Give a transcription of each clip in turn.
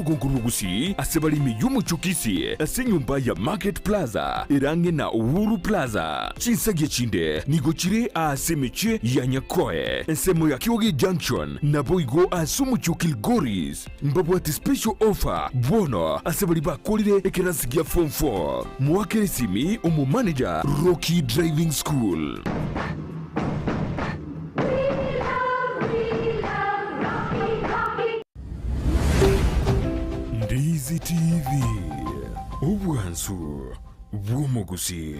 y'urugunguru Gusii asebali miyumu chukisi ase nyumba ya Market Plaza irange na Uhuru Plaza chinsage chinde nigochire ase meche ya Nyakoe ensemo ya Kiwogi Junction na boigo asumu chukil Goris mbabu ati special offer bono asebali bakolire ekerasigia form 4 mwakere simi umu manager Rocky Driving School. Ndizi TV Ubwansu Bw'Umugusii.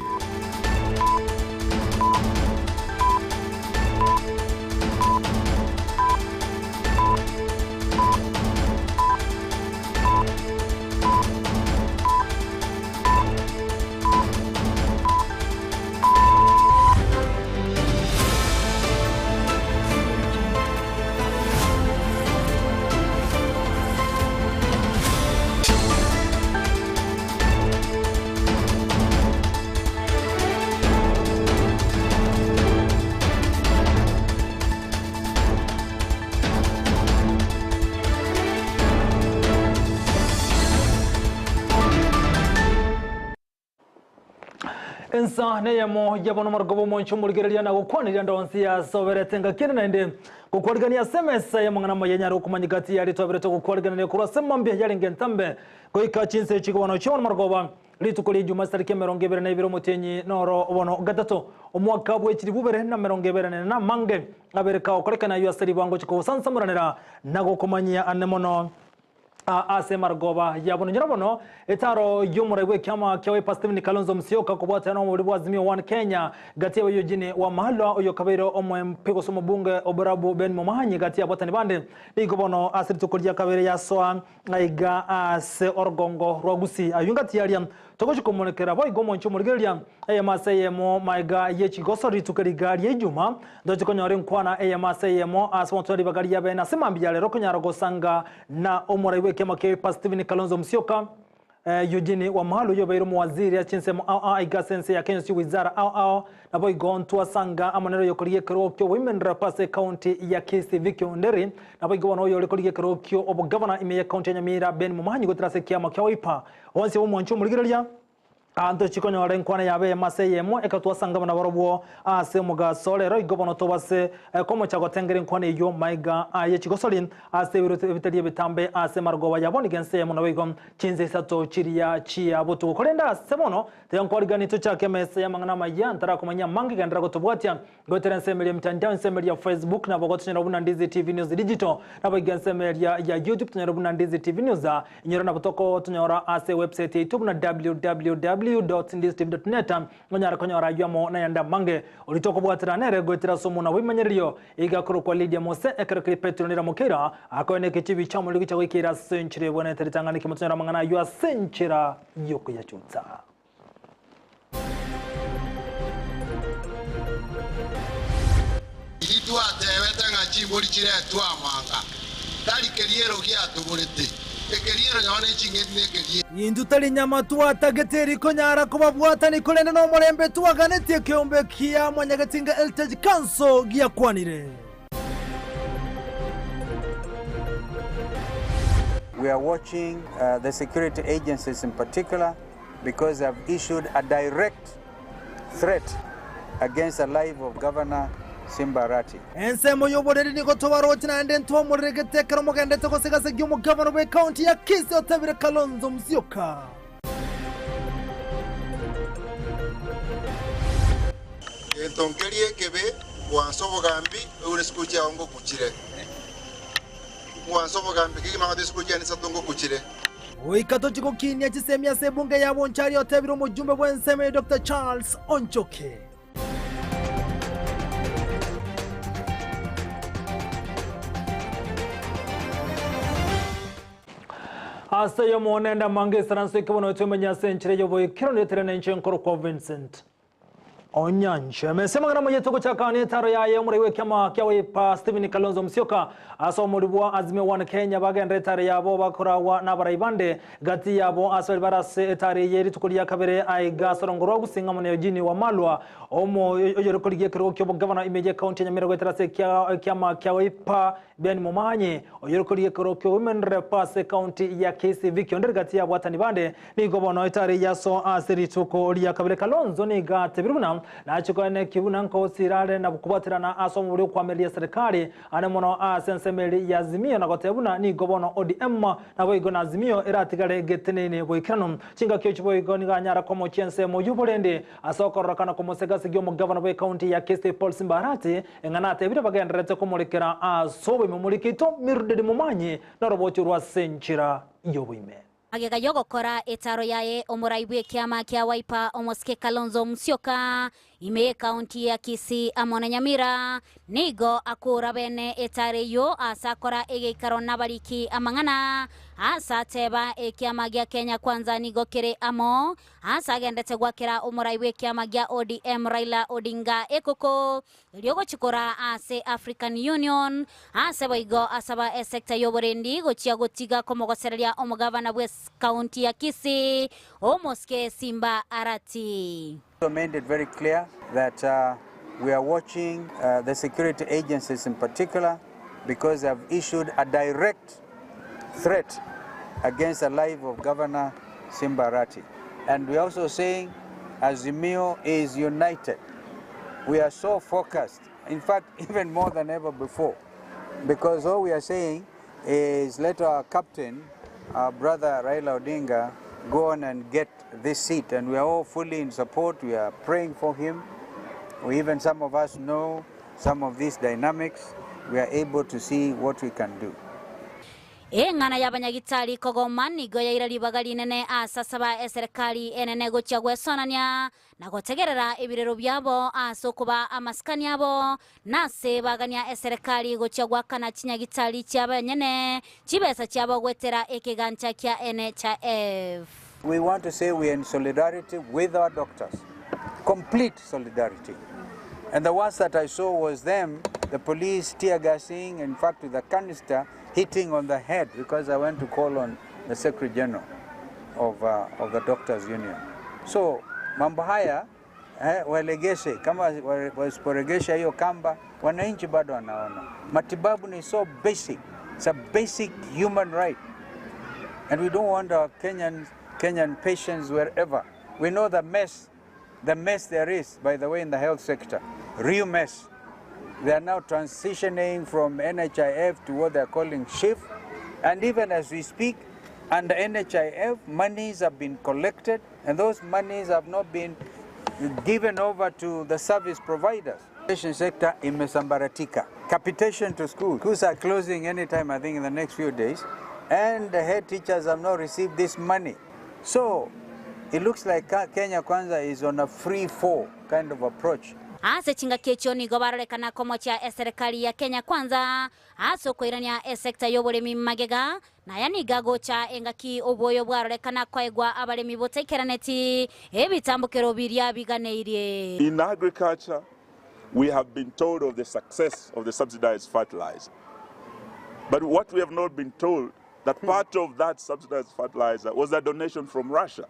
Ensa na Eyemo yabono margobo moncho mulgerelia na gukwanira ndonsi ya soveretenga kene nende gukwarigania SMS ya mangana mayenya kumanyigati yali tobere to gukwarigania kurasema mbye yali ngentambe koika chinse chikubano chon margoba litukuli juma sarike merongebere na ibiro mutenyi noro obono gatato omwaka bwekiri bubere na merongebere na mange abereka okorekana yasari bango chiko sansamuranira nago kumanyia anemono ase margoba yabono nyirabono etaro yumurebwe kyama kyawe Pastor Kalonzo Musyoka kubwata no muri bwazimio 1 Kenya gati y'oyojine wa mahalo oyo kabero omwe mpiko somo bunge obarabu Ben Momahanyi gati y'abotani bande ligobono asiritu kurya kabere yaswa aiga ase orgongo rwagusi ayungati yaliam tokochi komonekera boy gomo ncho murgelia Eyemo maiga yechigosori tukarigari ejuma ndochi konyore nkwana Eyemo aswontori bagari yabe na semambi yale rokonyaro gosanga na omoraiwe kema ke Pastor Kalonzo Musyoka yojini wa mahalo yo bayiro waziri ya chinsemo aiga sense ya Kenya si wizara na boy gontu asanga amanero yokoriye kerokyo women rapase county ya Kisii Nderi na boy gono yo lekoriye kerokyo obo governor ime ya county ya Nyamira Ben Momahanyi gotrase kiama kyawaipa onse wo mwancho murigerelia anto chikonyo renkwana yabe Eyemo ekatwa sanga na barobo ase muga solero igobono tobase komo chago tengere nkwane yo maiga ye chigosolin ase bitaliye bitambe ase margoba yaboni gense Eyemo na wigom chinze sato chiria chia butu kolenda semono teyankwari to chake mese yamangana maya ntara kumanya mangi gandra gotobwatia goterense media mtandao nsemeli ya Facebook na bogotnya rubuna Ndizi TV News digital na bogense media ya YouTube tunya rubuna Ndizi TV News inyora na botoko tunyora ase website YouTube na www.ndizitv.net ngonyara konyora yamo na yanda mange ulitoko bwatira nere gotira somo na wimanyerio igakuru kwa Lydia Mose ekerekri petronira mukira akone kichibi chamu ligicha wikira senchire bwana teritangani kimutonyara mangana yua senchira yoko ya chunza itwa tewete ngachi boli chire twa manga tali keriero kia tubulete ekeriero nyone chingene keriero Yindu tali nyama tuwa tageteri konyara kubabwata ni kulende no morembe tuwa ganeti kiombe kia mwanyagatinga eltage kanso gia kwanire. We are watching the security agencies in particular because they have issued a direct threat against the life of Governor Simbarati. Ensemo yoboreri niko tobaroti na ende ntuwa muregete karo gende toko segase gyumu governor we county ya Kisii otabire Kalonzo Musyoka. Entonkerie kebe wansobo gambi unesikuchia ongo kuchire. Wansobo gambi kiki mangati sikuchia nisa tongo kuchire. Oikato chiko kinya chisemia sebunge ya bonchari otabire mujumbe wenseme Dr. Charles Onchoke. Asa Eyemo nenda mange saranso ikibono tumenya senchire yoboye kirone terene nchenkoro kwa Vincent. Onyancha amesema kana mwenye cha kani taro ya Eyemo iwe kama kiawe pa Stephen Kalonzo Musyoka aso muribwa azime wan Kenya bagende tare yabo bakorawa n'abarayibande gati yabo aso barase tare yeri tukuliya kabere aiga sorongoro gusinga mu Eugene wa Malwa omo oyorokoliye kero kyo governor Amayia county Nyamira Counties kama kiawe pa Ben Momanye oyorokoliye kero kyo women repass county ya Kisii vikionde gati yabo atani bande ni gobono tare yaso asiri tukuliya kabere Kalonzo ni gate biruna na chukone kibuna nko sirale na kubatirana aso muri kwamelia serikali anemono asensemeli ya Azimio na gotebuna ni gobono ODM na boigo na Azimio eratigale getenene goikano chinga kyochi boigo ni ganyara komo chense mo yubolende asokorokana komo segasigyo mu governor we county ya Kisii Paul Simbarati enganate bire bagenderete komulikira asobe mu mulikito mirudedi mumanye na robochi rwa senchira yobuime Agega yogo kora etaro yae omuraibwe kiama kia Wiper omoske Kalonzo Musyoka ime county ya Kisii amona Nyamira nigo akura bene etare yo asakora egeikaro nabariki amangana asa teba kiama gia Kenya kwanza nigo kere amo asa gendete gwakira omuraibwe kiama gia ODM Raila Odinga ekoko lyogo chikora ase African Union ase boigo asaba esekta yoborendi gochia gotiga komogosereria omugavana bwe county ya Kisii omoske Simba Arati. Made it very clear that we are watching the security agencies in particular because they have issued a direct threat against the life of Governor Simba Arati. And we are also saying Azimio is united. We are so focused, in fact, even more than ever before, because all we are saying is let our captain, our brother Raila Odinga, go on and get this seat, and we are all fully in support. We are praying for him. We even, some of us know some of these dynamics. We are able to see what we can do. Ngana yabanyagitari kogomani goya irali bagali nene asasaba eserikali enene gocha gwesonanya na gotegerera ebirero byabo asokuba amaskani yabo nase bagania eserikali gocha gwakana kinyagitari cyabanyene kibesa cyabo gwetera ekigancha kya NHIF. We want to say we are in solidarity with our doctors, complete solidarity. And the ones that I saw was them, the police tear gassing, in fact with a canister hitting on the head, because I went to call on the Secretary General of the Doctors Union. So mambo haya waelegeshe, kama wasiporegesha hiyo kamba wananchi bado wanaona. Matibabu ni so basic, it's a basic human right, and we don't want our Kenyan patients wherever. We know the mess there is, by the way, in the health sector, real mess. They are now transitioning from NHIF to what they are calling shift. And even as we speak, under NHIF, monies have been collected, and those monies have not been given over to the service providers. Education sector imesambaratika. Capitation to schools. Schools are closing anytime, I think, in the next few days. And the head teachers have not received this money. So it looks like Kenya Kwanza is on a free fall kind of approach. Ase chinga kechoni gobarolekana komocha eserikali ya Kenya Kwanza aso koirania esekta yoboremi magega na yani gagocha engaki oboyo bwarolekana kwaegwa abalemi botekeraneti ebitambukero birya biganeirie. In agriculture, we have been told of the success of the subsidized fertilizer. But what we have not been told, that part of that subsidized fertilizer was a donation from Russia.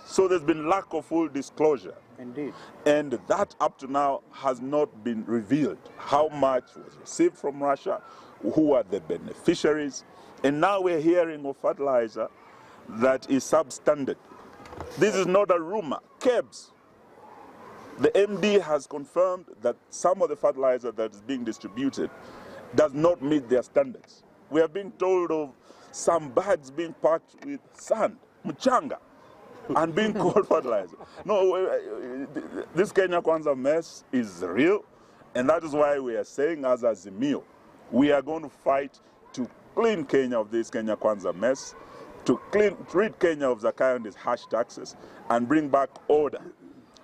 So there's been lack of full disclosure. Indeed. And that up to now has not been revealed. How much was received from Russia, who are the beneficiaries, and now we're hearing of fertilizer that is substandard. This is not a rumor. KEBS, the MD has confirmed that some of the fertilizer that is being distributed does not meet their standards. We are being told of some bags being packed with sand, mchanga, and being called fertilizer. No, this Kenya Kwanza mess is real, and that is why we are saying as Azimio, we are going to fight to clean Kenya of this Kenya Kwanza mess, to rid Kenya of Zakayo and his harsh taxes, and bring back order,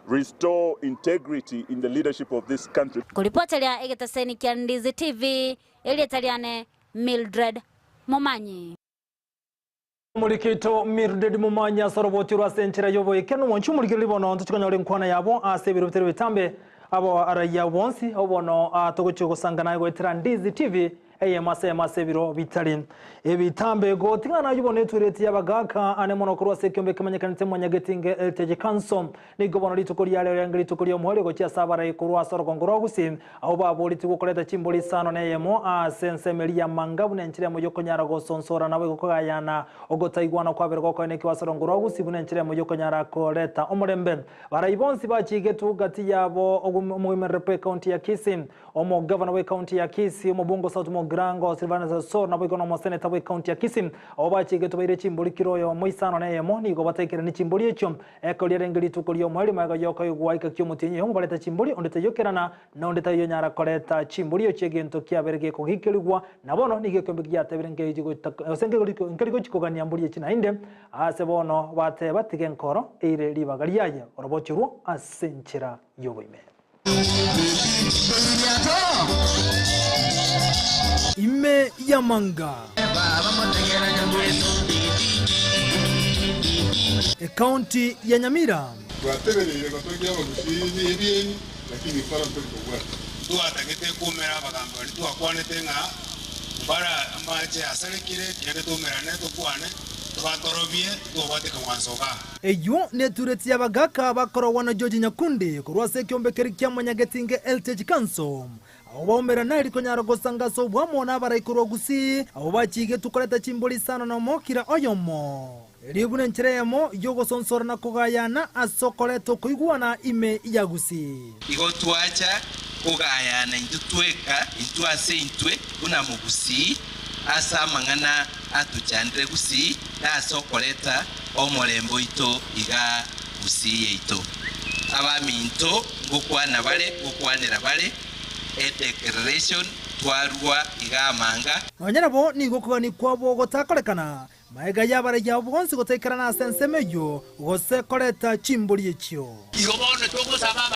restore integrity in the leadership of this country. Kulipotelea egetaseni kia Ndizi TV, ili Italiane Mildred Momanyi. Mulikito mirdedi mumanya soroboti rwasenchera yoboye kenu monchu muligiri bono tuchikanyore nkwana yabo asebiro bitero bitambe abo araya bonsi obono atogocho gusangana gwetera Ndizi TV Eyemo asebiro bitari ebitambe go tingana yubone tureti yabagaka ane mono kurwa sekyombe kemanyakanite mwanyagetinge elteje kanso nigo bono litukuri yale yangiri tukuri omuhole go cyasabara ikurwa sorogongoro gusi aho baboli tugukoreta chimboli sano ne Eyemo asensemelia mangabu nenchire mu yokonyara go sonsora nawe gukogayana ogotaigwana kwa bergo ko neki wasorongoro gusi bunenchire mu yokonyara koleta omurembe barayibonsi bachigetu gati yabo omumerepe county ya Kisii omo governor we county ya Kisii omubungo South Grango Silvana Sor na bikono mo senator we county ya Kisii obachi geto bayire chimbuli kiroyo moisano na Eyemo nigo batekere ni chimbuli echo ekoliere ngiri tukolio mwali maga yoko yugwaika kyomutinye yo baleta chimbuli ondete yokerana na ondete yo nyara koleta chimbuli echo gento kyaberege ko hikelugwa nabono nige kombe gyatebirenge ijigo osenge ngerigo chikogania mbuli echi na inde asebono bate batike nkoro ire libagaliyaye orobochirwo asenchera yoboime ime ya manga county ya Nyamira twatebereire batogia bagusii ebieni lakini fara mpeko bwa tuatagete kumera bagamba twakwanete nga bara amache asarekire yende tumerane tukwane twatorobie tubate kamwansoka eyo netureti yabagaka bakoro na George Nyakundi kurwase kyombe kerikia mwanyagetinge elteje kanso abo baumera nari konyara gosangaso bwamona baraikuru Gusii abo bachige tukoleta chimboli sano na mokira oyomo libune nchereyemo yogo sonsora na kugayana asokoleto kuiguana ime ya Gusii igo twacha kugayana intutweka intwase intwe kuna mu Gusii asa mangana atuchandre Gusii na asokoleta omorembo ito iga Gusii yeito abaminto gukwana bale gukwanira bale declaration twarwa igamanga abanyarabo nigo kugani kwabo gotakorekana maega yabara yabo bonsi gotekerana sensemeyo gose koleta chimboli echo igo bono togosaba